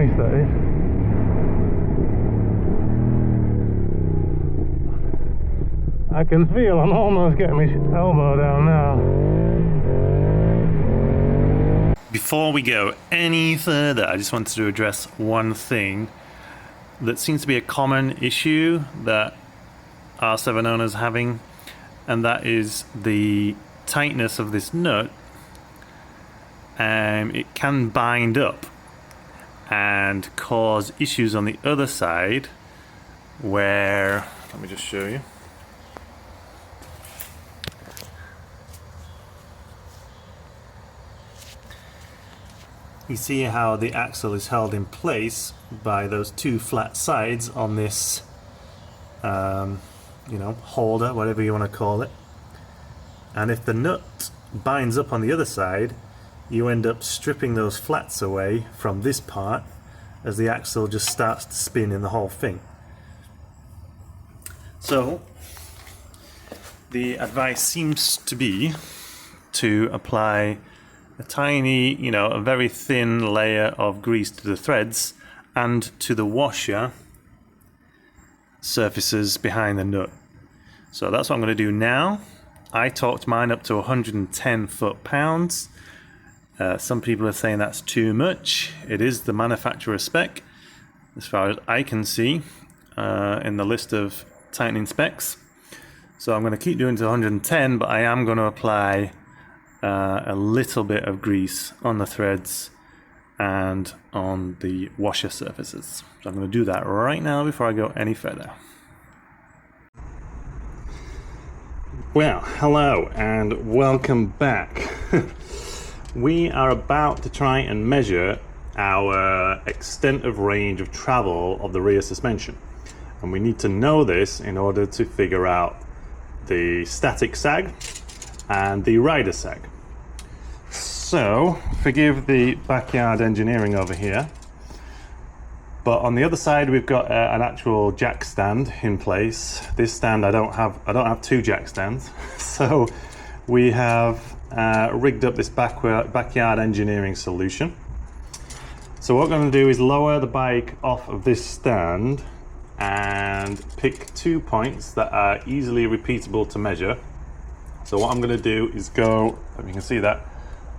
nice, that is. I can feel I'm almost getting my elbow down now. Before we go any further, I just wanted to address one thing that seems to be a common issue that R7 owners are having, and that is the tightness of this nut. It can bind up and cause issues on the other side where, let me just show you. You see how the axle is held in place by those two flat sides on this, holder, whatever you want to call it. And if the nut binds up on the other side, you end up stripping those flats away from this part as the axle just starts to spin in the whole thing. So the advice seems to be to apply a tiny, a very thin layer of grease to the threads and to the washer surfaces behind the nut. So that's what I'm going to do now. I torqued mine up to 110 foot-pounds. Some people are saying that's too much. It is the manufacturer spec, as far as I can see, in the list of tightening specs. So I'm going to keep doing to 110, but I am going to apply a little bit of grease on the threads and on the washer surfaces. So I'm going to do that right now before I go any further. Well, hello and welcome back. We are about to try and measure our extent of range of travel of the rear suspension. And we need to know this in order to figure out the static sag and the rider sag. So, forgive the backyard engineering over here, but on the other side we've got an actual jack stand in place. This stand I don't have two jack stands, so we have rigged up this backyard engineering solution. So what we're going to do is lower the bike off of this stand and pick 2 points that are easily repeatable to measure. So what I'm going to do is go, if you can see that,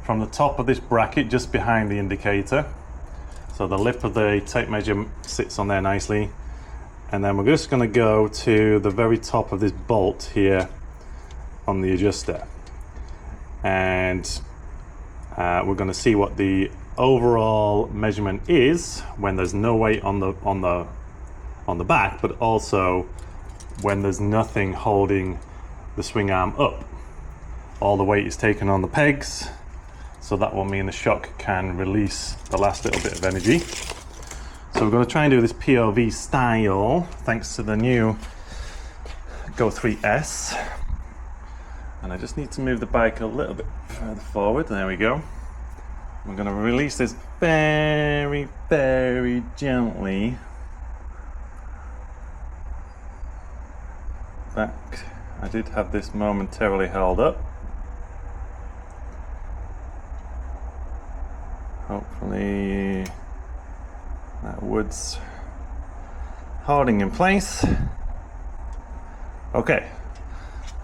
from the top of this bracket just behind the indicator. So the lip of the tape measure sits on there nicely. And then we're just going to go to the very top of this bolt here on the adjuster. And we're going to see what the overall measurement is when there's no weight on the back, but also when there's nothing holding the swing arm up. All the weight is taken on the pegs, so that will mean the shock can release the last little bit of energy. So we're going to try and do this POV style thanks to the new Go 3S. And I just need to move the bike a little bit further forward. There we go. We're going to release this very, very gently back. I did have this momentarily held up. Hopefully that wood's holding in place. Okay,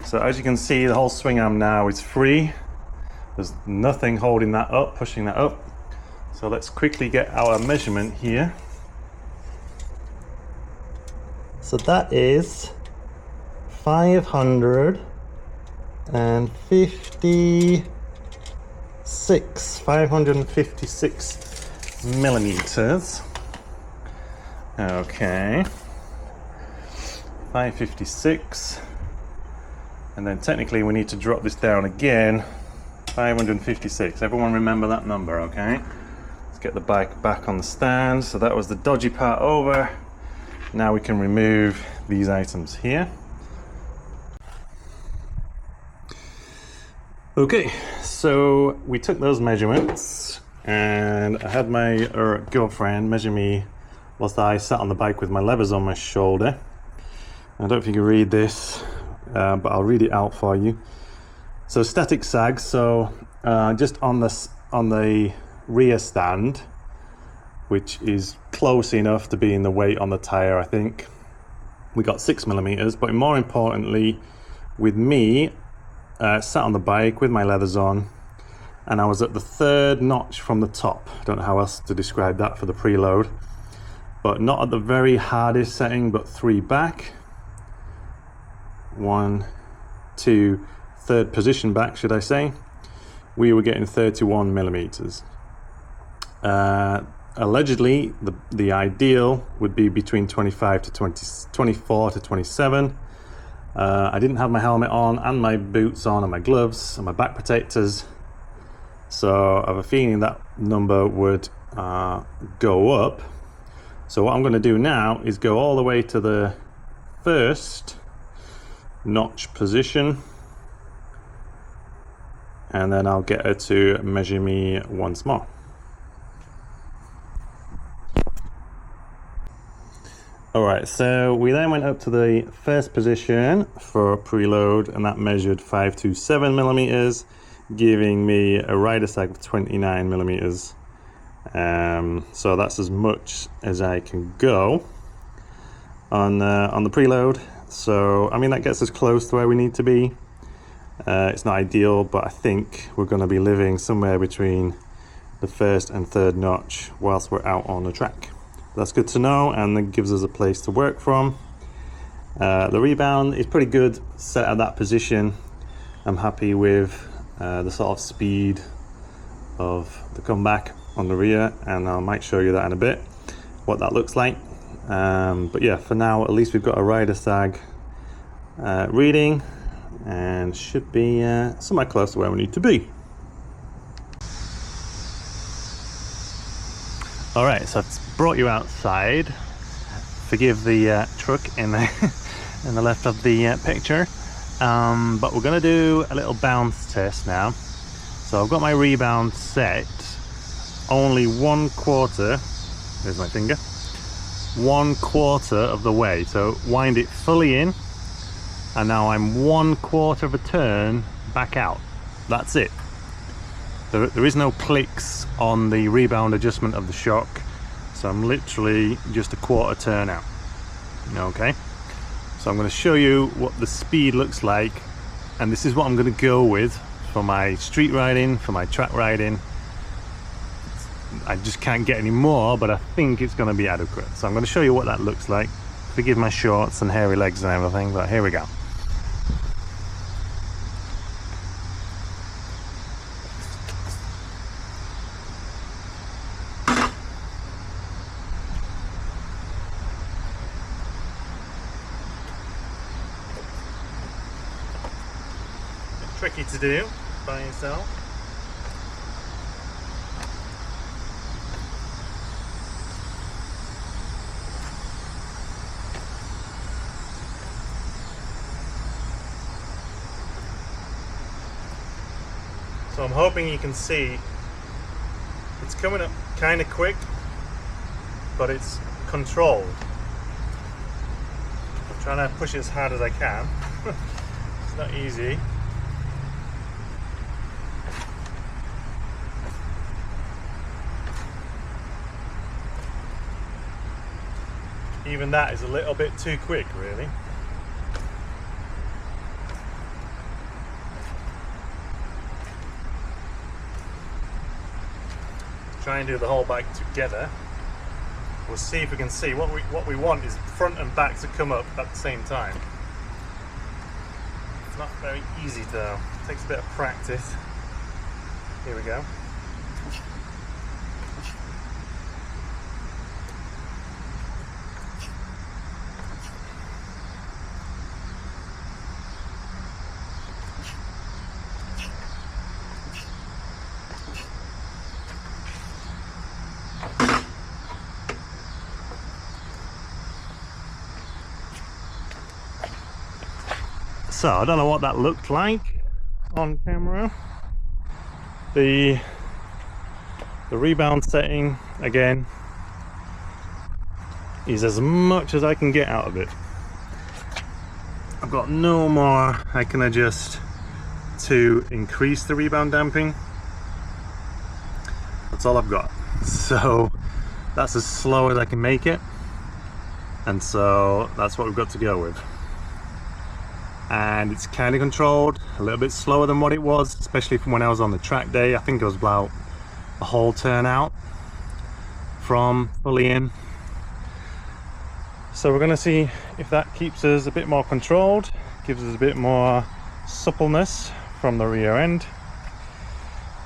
so as you can see, the whole swing arm now is free. There's nothing holding that up, pushing that up. So let's quickly get our measurement here. So that is 556 millimeters. Okay, 556, and then technically we need to drop this down again. 556. Everyone remember that number, okay? Let's get the bike back on the stand. So that was the dodgy part over. Now we can remove these items here. Okay, so we took those measurements and I had my girlfriend measure me whilst I sat on the bike with my levers on my shoulder. I don't know if you can read this, but I'll read it out for you. So static sag, so just on the rear stand, which is close enough to being the weight on the tire. I think we got 6mm, but more importantly, with me sat on the bike with my leathers on, and I was at the 3rd notch from the top. I don't know how else to describe that for the preload, but not at the very hardest setting, but 3 back, 1, 2, 3rd position back, should I say. We were getting 31mm. Allegedly, the ideal would be between 24 to 27. I didn't have my helmet on and my boots on and my gloves and my back protectors, so I have a feeling that number would go up. So what I'm going to do now is go all the way to the 1st notch position, and then I'll get her to measure me once more. Alright, so we then went up to the 1st position for preload, and that measured 527mm, giving me a rider sag of 29mm. So that's as much as I can go on the preload. So I mean, that gets us close to where we need to be. It's not ideal, but I think we're going to be living somewhere between the 1st and 3rd notch whilst we're out on the track. That's good to know, and that gives us a place to work from. The rebound is pretty good set at that position. I'm happy with the sort of speed of the comeback on the rear, and I might show you that in a bit, what that looks like. But yeah, for now, at least we've got a rider sag reading, and should be somewhere close to where we need to be. All right, so I've brought you outside. Forgive the truck in the in the left of the picture, but we're going to do a little bounce test now. So I've got my rebound set only 1/4. There's my finger. 1/4 of the way. So wind it fully in, and now I'm 1/4 of a turn back out. That's it. There is no clicks on the rebound adjustment of the shock, so I'm literally just a 1/4 turn out. Okay, so I'm going to show you what the speed looks like, and this is what I'm going to go with for my street riding, for my track riding. I just can't get any more, but I think it's going to be adequate. So I'm going to show you what that looks like. Forgive my shorts and hairy legs and everything, but here we go. Tricky to do by yourself. So I'm hoping you can see it's coming up kind of quick, but it's controlled. I'm trying to push it as hard as I can. It's not easy. Even that is a little bit too quick, really. Try and do the whole bike together. We'll see if we can see. What we want is front and back to come up at the same time. It's not very easy though. It takes a bit of practice. Here we go. So I don't know what that looked like on camera. The rebound setting again is as much as I can get out of it. I've got no more I can adjust to increase the rebound damping. That's all I've got. So That's as slow as I can make it, and so that's what we've got to go with. And it's kind of controlled, a little bit slower than what it was, especially from when I was on the track day. I think it was about a whole turn out from fully in. So we're going to see if that keeps us a bit more controlled, gives us a bit more suppleness from the rear end,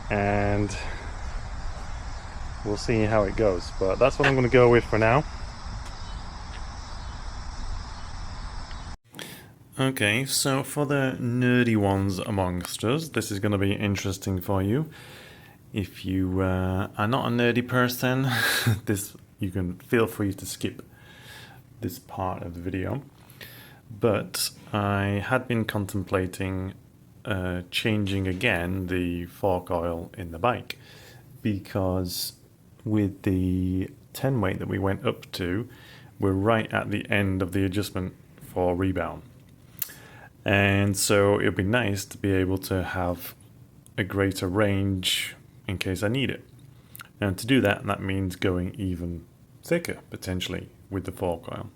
and we'll see how it goes. But that's what I'm going to go with for now. Okay, so for the nerdy ones amongst us, this is going to be interesting for you. If you are not a nerdy person, you can feel free to skip this part of the video. But I had been contemplating changing again the fork oil in the bike, because with the 10 weight that we went up to, we're right at the end of the adjustment for Rebound. And so it'd be nice to be able to have a greater range in case I need it. And to do that, that means going even thicker, potentially, with the fork oil.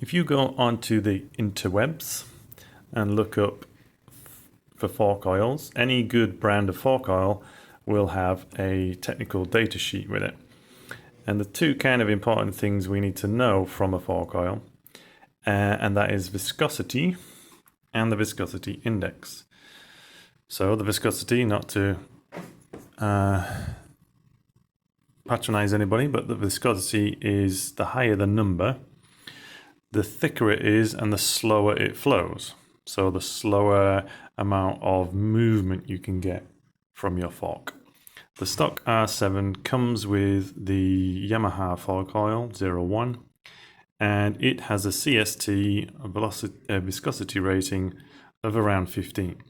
If you go onto the interwebs and look up for fork oils, any good brand of fork oil will have a technical data sheet with it. And the two kind of important things we need to know from a fork oil, and that is viscosity and the viscosity index. So the viscosity, not to patronize anybody, but the viscosity is the higher the number, the thicker it is and the slower it flows. So the slower amount of movement you can get from your fork. The stock R7 comes with the Yamaha fork oil 01, and it has a CST viscosity rating of around 15.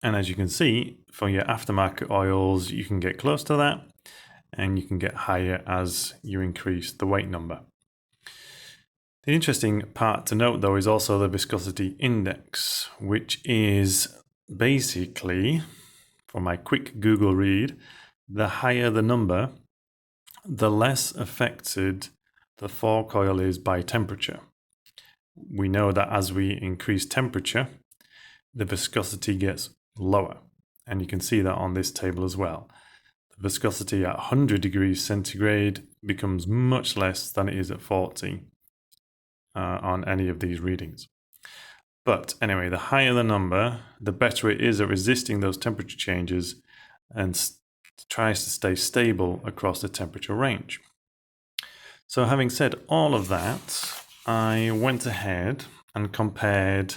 And as you can see, for your aftermarket oils, you can get close to that, and you can get higher as you increase the weight number. The interesting part to note, though, is also the viscosity index, which is basically, for my quick Google read, the higher the number, the less affected the fork oil is by temperature. We know that as we increase temperature, the viscosity gets lower. And you can see that on this table as well. The viscosity at 100 degrees centigrade becomes much less than it is at 40 on any of these readings. But anyway, the higher the number, the better it is at resisting those temperature changes and tries to stay stable across the temperature range. So having said all of that, I went ahead and compared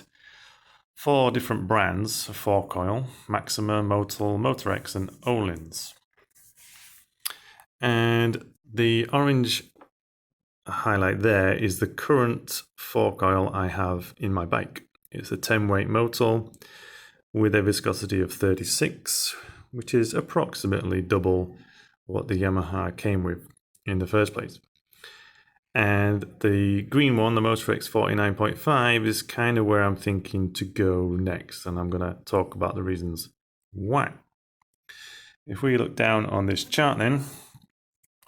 4 different brands of fork oil: Maxima, Motul, Motorex, and Öhlins. And the orange highlight there is the current fork oil I have in my bike. It's a 10 weight Motul with a viscosity of 36, which is approximately double what the Yamaha came with in the first place. And the green one, the Motorex 49.5, is kind of where I'm thinking to go next, and I'm going to talk about the reasons why. If we look down on this chart then,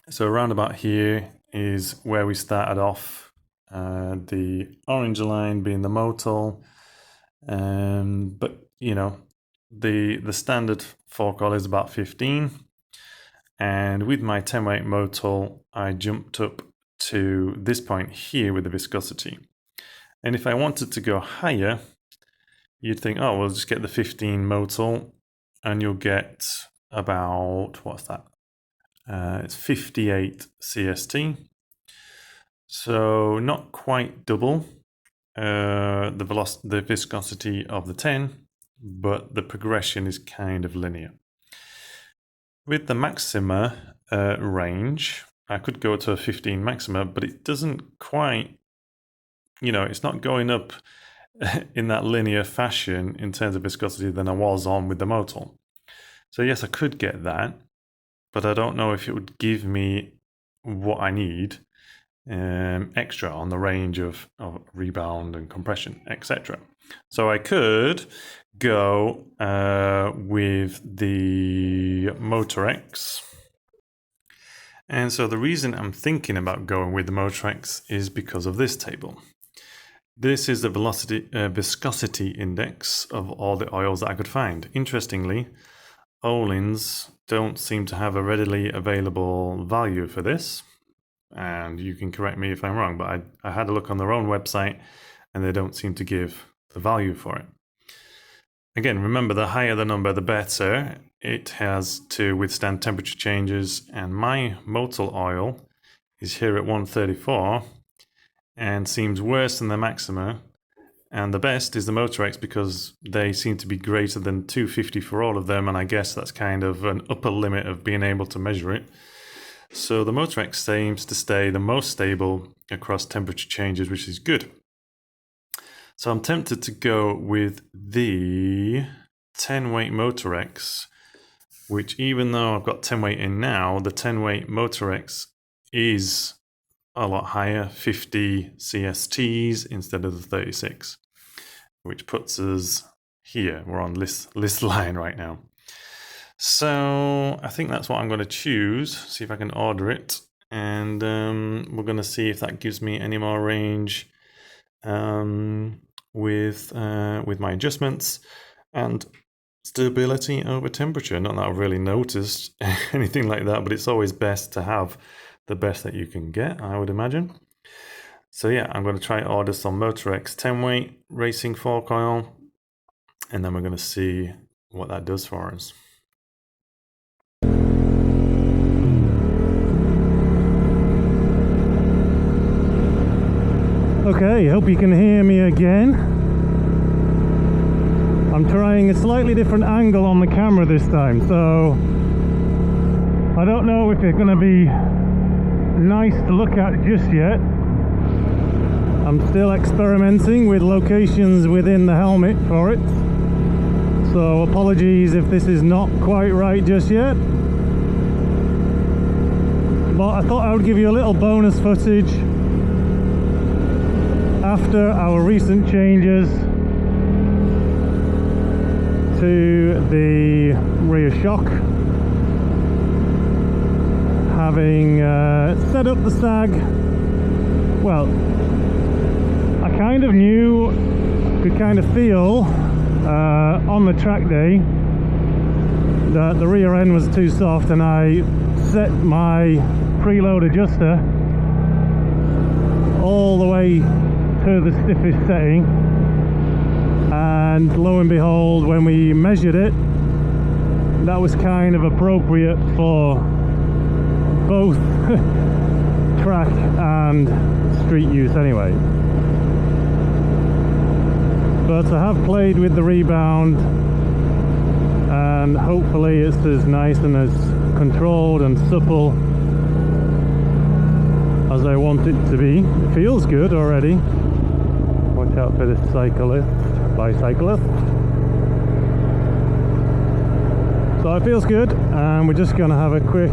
so around about here is where we started off, the orange line being the Motul, but you know, the standard fork oil is about 15, and with my 10 weight Motul I jumped up to this point here with the viscosity. And if I wanted to go higher, you'd think, oh, we'll just get the 15 Motul and you'll get about, what's that? It's 58 CST. So not quite double the viscosity of the 10, but the progression is kind of linear. With the Maxima range, I could go to a 15 Maxima, but it doesn't quite, it's not going up in that linear fashion in terms of viscosity than I was on with the Motul. So yes, I could get that, but I don't know if it would give me what I need extra on the range of rebound and compression, etc. So I could go with the Motor X. And so the reason I'm thinking about going with the Motor X is because of this table. This is the viscosity index of all the oils that I could find. Interestingly, Öhlins don't seem to have a readily available value for this. And you can correct me if I'm wrong, but I had a look on their own website and they don't seem to give the value for it. Again, remember, the higher the number, the better. It has to withstand temperature changes, and my Motul oil is here at 134 and seems worse than the Maxima. And the best is the Motor X because they seem to be greater than 250 for all of them, and I guess that's kind of an upper limit of being able to measure it. So the Motor X seems to stay the most stable across temperature changes, which is good. So I'm tempted to go with the 10 weight Motor X, which even though I've got 10 weight in now, the 10 weight Motor X is a lot higher, 50 CSTs instead of the 36, which puts us here. We're on list line right now. So I think that's what I'm going to choose, see if I can order it, and we're going to see if that gives me any more range with my adjustments and stability over temperature. Not that I've really noticed anything like that, but it's always best to have the best that you can get, I would imagine. So yeah, I'm going to try to order some Motor X 10 weight racing fork oil, and then we're going to see what that does for us. Okay, hope you can hear me again. I'm trying a slightly different angle on the camera this time, so I don't know if it's going to be nice to look at just yet. I'm still experimenting with locations within the helmet for it, so apologies if this is not quite right just yet. But I thought I would give you a little bonus footage after our recent changes to the rear shock, having set up the sag. Well, I kind of knew, could kind of feel on the track day that the rear end was too soft, and I set my preload adjuster all the way to the stiffest setting, and lo and behold, when we measured it, that was kind of appropriate for both track and street use anyway. But I have played with the Rebound, and hopefully it's as nice and as controlled and supple as I want it to be. It feels good already. Watch out for this bicyclist. So it feels good, and we're just going to have a quick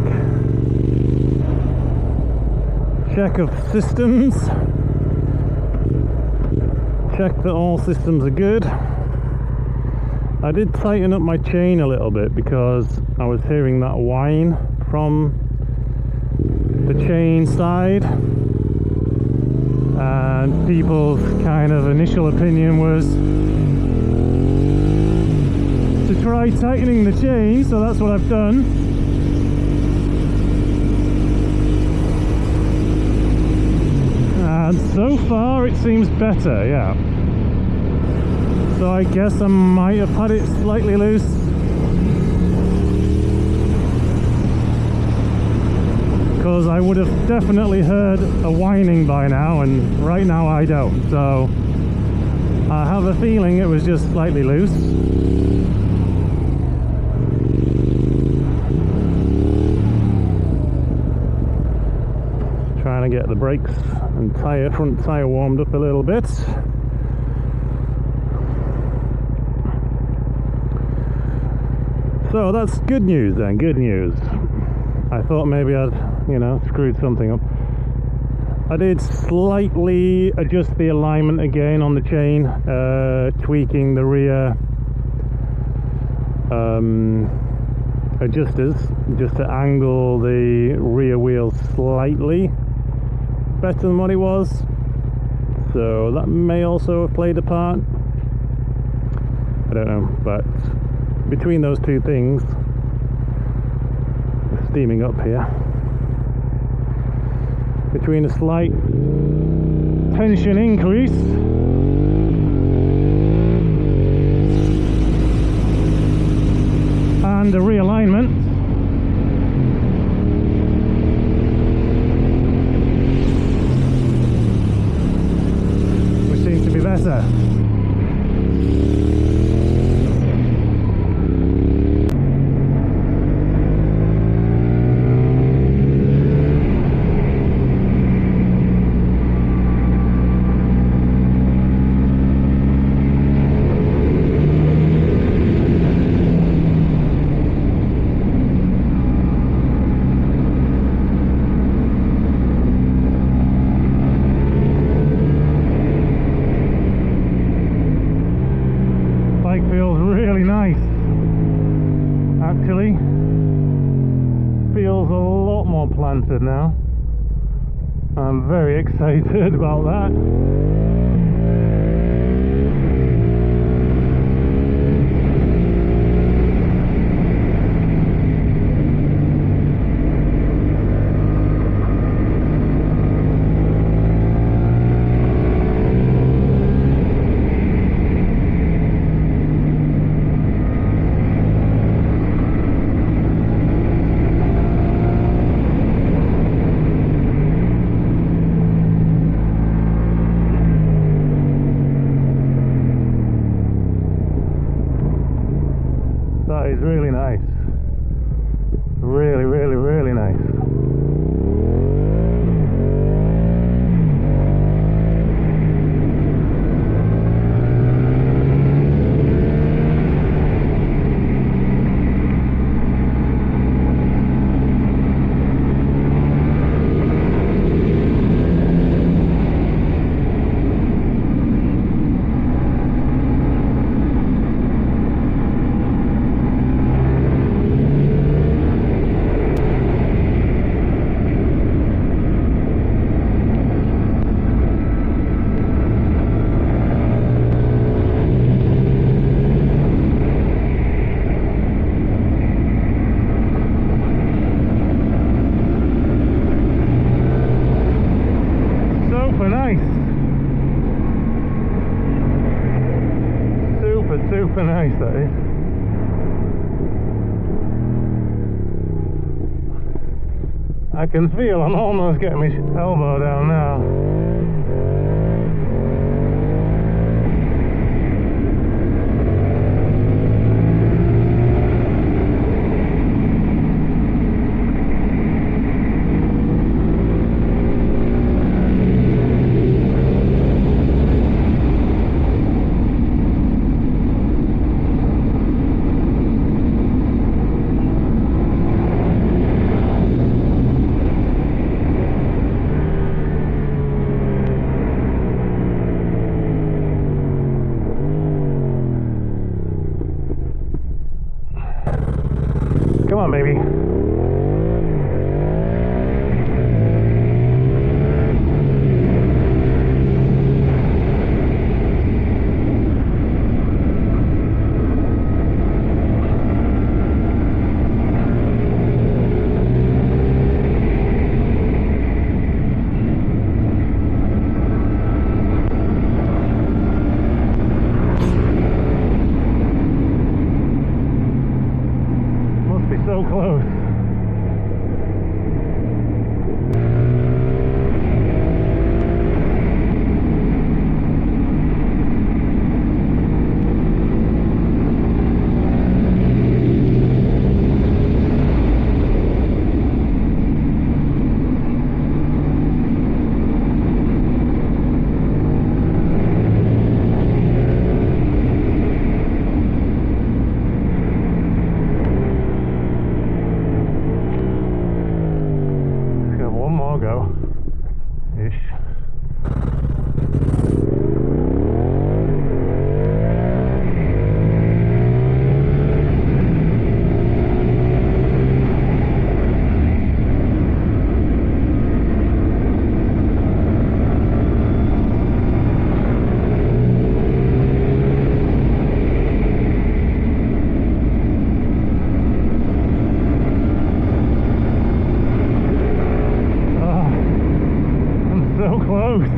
check of systems. Check that all systems are good. I did tighten up my chain a little bit because I was hearing that whine from the chain side, and people's kind of initial opinion was to try tightening the chain, so that's what I've done. And so far it seems better, yeah. So I guess I might have had it slightly loose. Because I would have definitely heard a whining by now, and right now I don't. So I have a feeling it was just slightly loose. Trying to get the brakes and front tyre warmed up a little bit. So that's good news then, good news. I thought maybe I'd, screwed something up. I did slightly adjust the alignment again on the chain, tweaking the rear adjusters just to angle the rear wheel slightly better than what it was, so that may also have played a part. I don't know, but between those two things, steaming up here, between a slight tension increase and a realignment, which seems to be better. Feels really nice, actually. Feels a lot more planted now. I'm very excited about that. That is really nice. Really, really, really nice. Super nice, that is. I can feel I'm almost getting my elbow down now. Come on, baby. So close. close.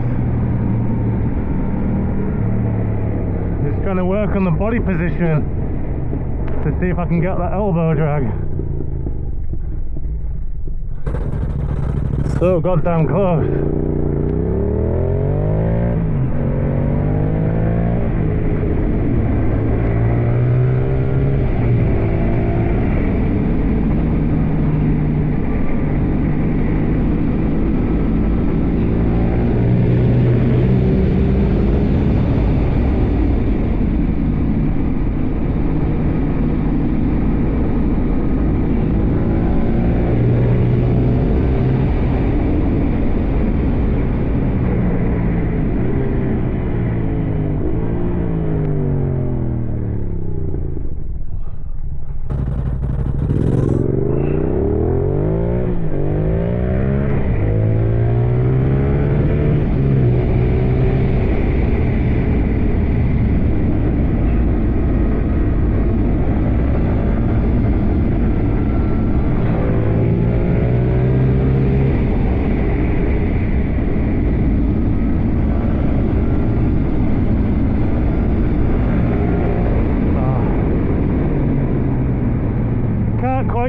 Just trying to work on the body position to see if I can get that elbow drag. So goddamn close.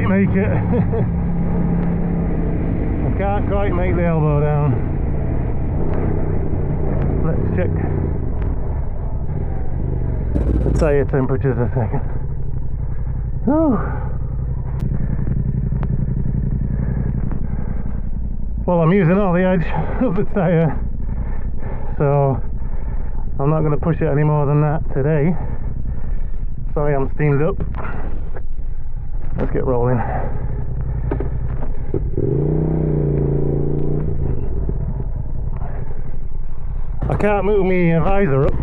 Make it. I can't quite make the elbow down. Let's check the tyre temperatures a second. Whew. Well, I'm using all the edge of the tyre, so I'm not going to push it any more than that today. Sorry, I'm steamed up. Let's get rolling. I can't move my visor up.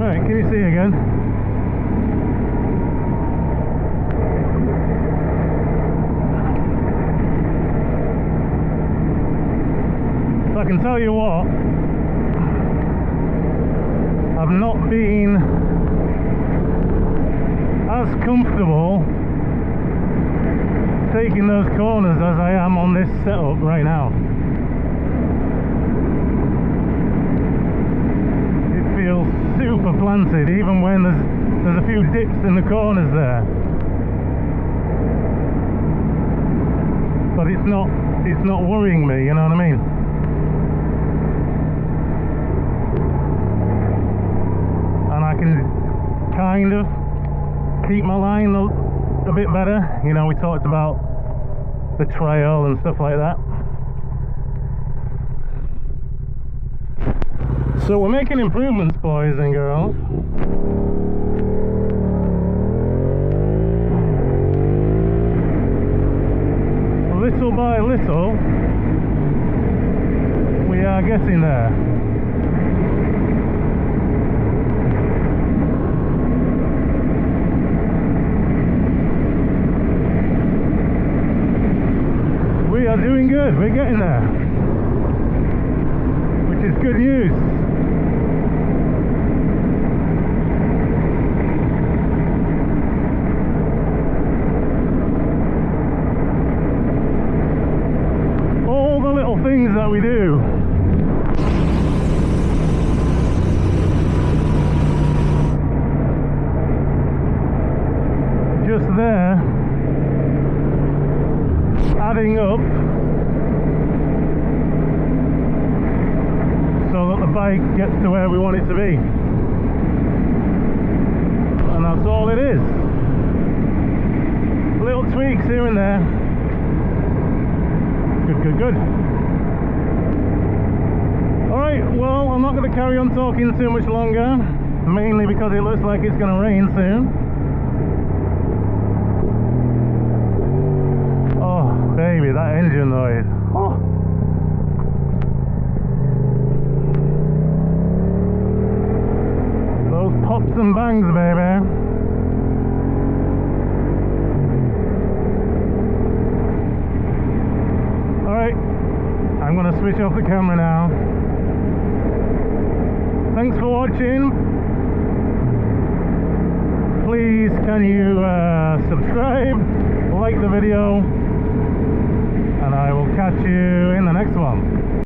Right, can you see again? I can tell you what, I've not been as comfortable taking those corners as I am on this setup right now. It feels super planted even when there's a few dips in the corners there. But it's not worrying me, you know what I mean? I can kind of keep my line a bit better. You know, we talked about the trail and stuff like that. So we're making improvements, boys and girls. Little by little, we are getting there. We are doing good, we're getting there, which is good news. All the little things that we do just there, adding up so that the bike gets to where we want it to be, and that's all it is. Little tweaks here and there. Good. Alright, well, I'm not going to carry on talking too much longer, mainly because it looks like it's going to rain soon. Oh baby, that engine noise. Oh. Those pops and bangs, baby. I'm going to switch off the camera now. Thanks for watching. Please can you subscribe, like the video, and I will catch you in the next one.